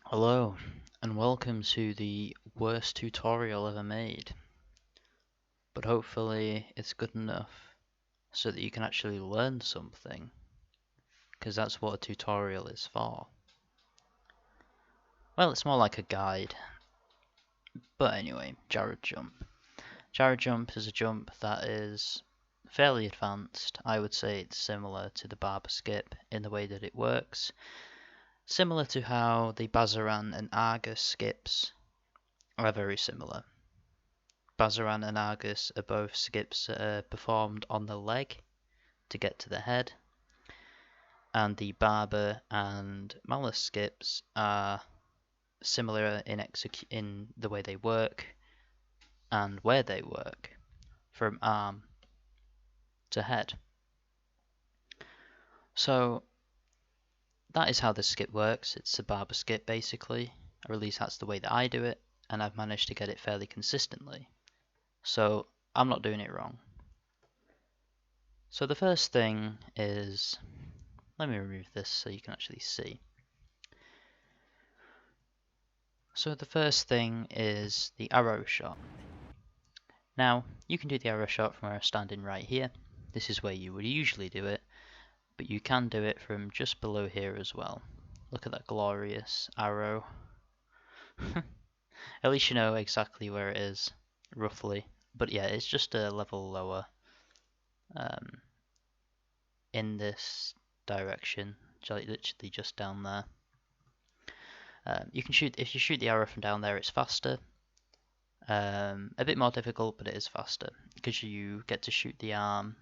Hello, and welcome to the worst tutorial ever made. But hopefully it's good enough so that you can actually learn something, because that's what a tutorial is for. Well, it's more like a guide. But anyway, Jarrod jump. Jarrod jump is a jump that is fairly advanced. I would say it's similar to the barber skip in the way that it works. Similar to how the Bazaran and Argus skips are very similar. Bazaran and Argus are both skips performed on the leg to get to the head, and the Barber and Malus skips are similar in the way they work and where they work, from arm to head. So that is how this skip works. It's a Barber skip basically, or at least that's the way that I do it, and I've managed to get it fairly consistently. So I'm not doing it wrong. So the first thing is, let me remove this so you can actually see. So the first thing is the arrow shot. Now, you can do the arrow shot from where I'm standing right here. This is where you would usually do it, but you can do it from just below here as well. Look at that glorious arrow. At least you know exactly where it is, roughly. But yeah, it's just a level lower in this direction, literally just down there. You can shoot, if you shoot the arrow from down there, it's faster. A bit more difficult, but it is faster because you get to shoot the arm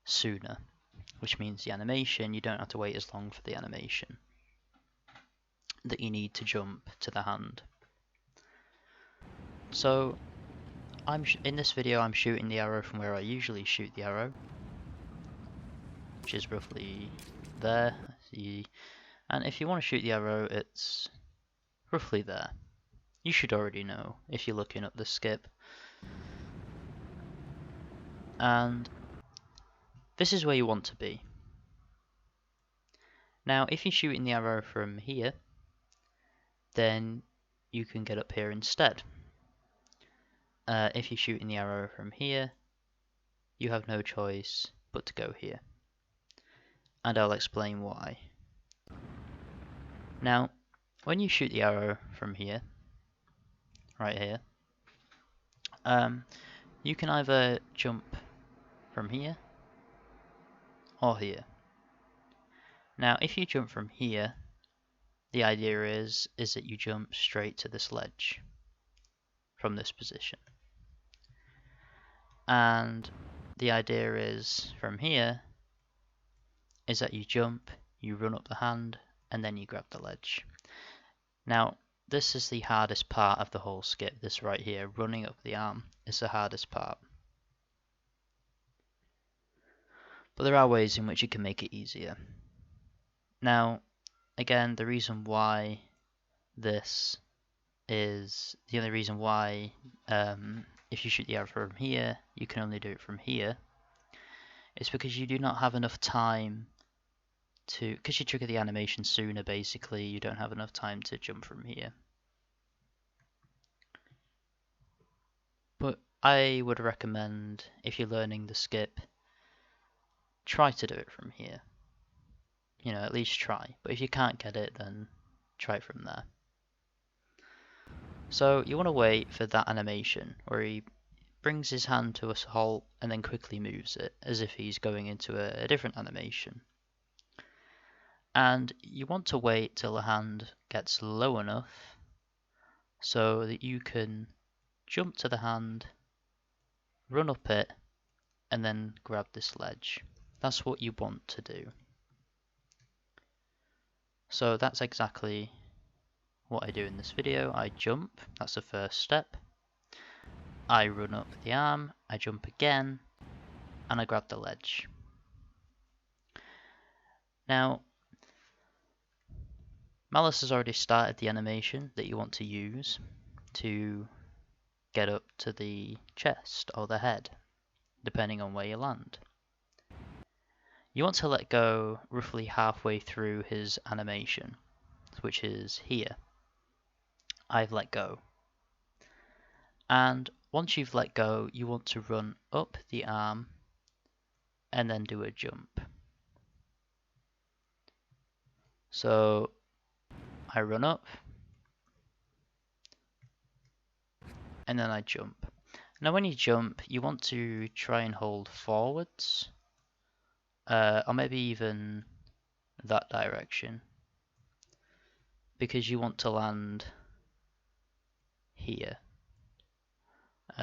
sooner, which means the animation, you don't have to wait as long for the animation that you need to jump to the hand. So in this video I'm shooting the arrow from where I usually shoot the arrow, which is roughly there. And if you want to shoot the arrow, it's roughly there. You should already know if you're looking up the skip. And this is where you want to be. Now, if you're shooting the arrow from here, then you can get up here instead. If you're shooting the arrow from here, you have no choice but to go here. And I'll explain why. Now, when you shoot the arrow from here, right here, you can either jump from here or here. Now, if you jump from here, the idea is that you jump straight to this ledge from this position. And the idea is from here is that you jump, you run up the hand, and then you grab the ledge. Now, this is the hardest part of the whole skip, this right here, running up the arm is the hardest part. But there are ways in which you can make it easier. Now, again, the reason why this is, the only reason why if you shoot the arrow from here, you can only do it from here, is because you do not have enough time to, because you trigger the animation sooner basically, you don't have enough time to jump from here. But I would recommend, if you're learning the skip, try to do it from here. You know, at least try. But if you can't get it, then try it from there. So you want to wait for that animation where he brings his hand to a halt and then quickly moves it as if he's going into a different animation. And you want to wait till the hand gets low enough so that you can jump to the hand, run up it, and then grab this ledge. That's what you want to do. So that's exactly what I do in this video. I jump, that's the first step. I run up the arm, I jump again, and I grab the ledge. Now, Malus has already started the animation that you want to use to get up to the chest or the head, depending on where you land. You want to let go roughly halfway through his animation, which is here. I've let go. And once you've let go, you want to run up the arm and then do a jump. So I run up and then I jump. Now when you jump, you want to try and hold forwards, or maybe even that direction, because you want to land here.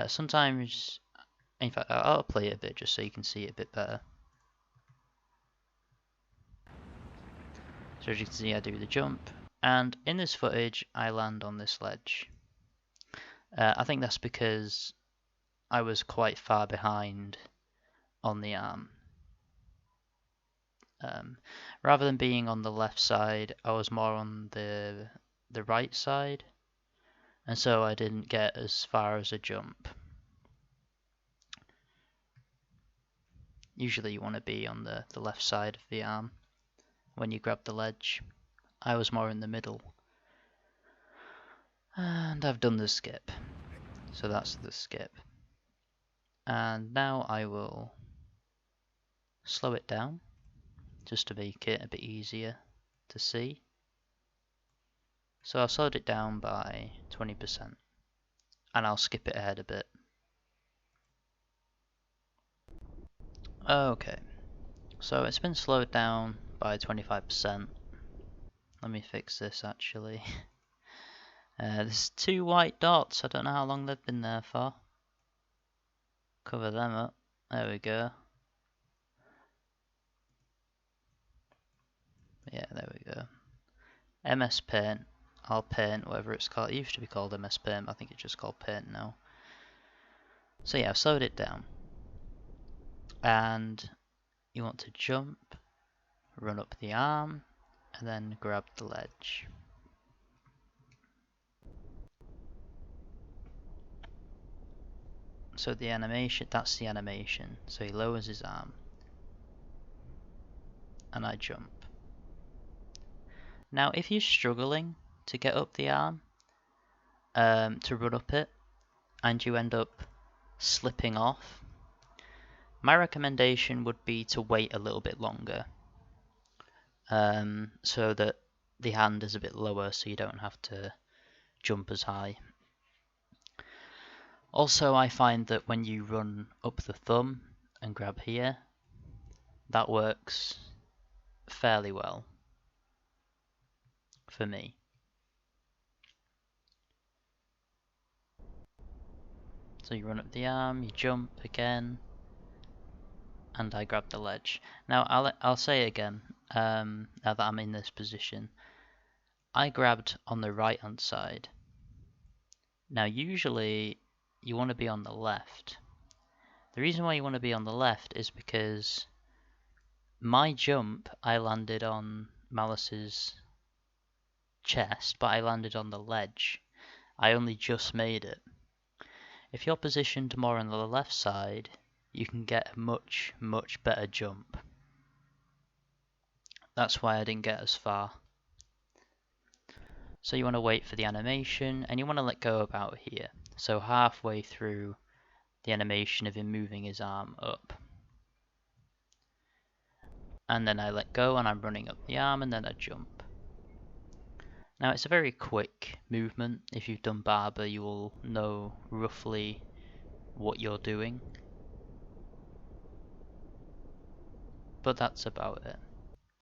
Sometimes, in fact, I'll play it a bit just so you can see it a bit better. So as you can see, I do the jump, and in this footage, I land on this ledge. I think that's because I was quite far behind on the arm. Rather than being on the left side, I was more on the right side, and so I didn't get as far as a jump. Usually you want to be on the left side of the arm when you grab the ledge. I was more in the middle. And I've done the skip. So that's the skip. And now I will slow it down just to make it a bit easier to see. So I've slowed it down by 20%. And I'll skip it ahead a bit. Okay. So it's been slowed down by 25%. Let me fix this actually. There's 2 white dots. I don't know how long they've been there for. Cover them up. There we go. Yeah, there we go. MS Paint. I'll paint whatever it's called. It used to be called MS Paint. I think it's just called Paint now. So yeah, I've slowed it down. And you want to jump, run up the arm, and then grab the ledge. So the animation, that's the animation. So he lowers his arm. And I jump. Now if you're struggling to get up the arm, to run up it, and you end up slipping off, my recommendation would be to wait a little bit longer, so that the hand is a bit lower so you don't have to jump as high. Also, I find that when you run up the thumb and grab here, that works fairly well for me. So you run up the arm, you jump again, and I grab the ledge. Now I'll say it again, now that I'm in this position. I grabbed on the right hand side. Now usually you want to be on the left. The reason why you want to be on the left is because my jump, I landed on Malus's chest, but I landed on the ledge. I only just made it. If you're positioned more on the left side, you can get a much, much better jump. That's why I didn't get as far. So you want to wait for the animation, and you want to let go about here. So halfway through the animation of him moving his arm up. And then I let go and I'm running up the arm and then I jump. Now it's a very quick movement. If you've done Barber, you will know roughly what you're doing. But that's about it.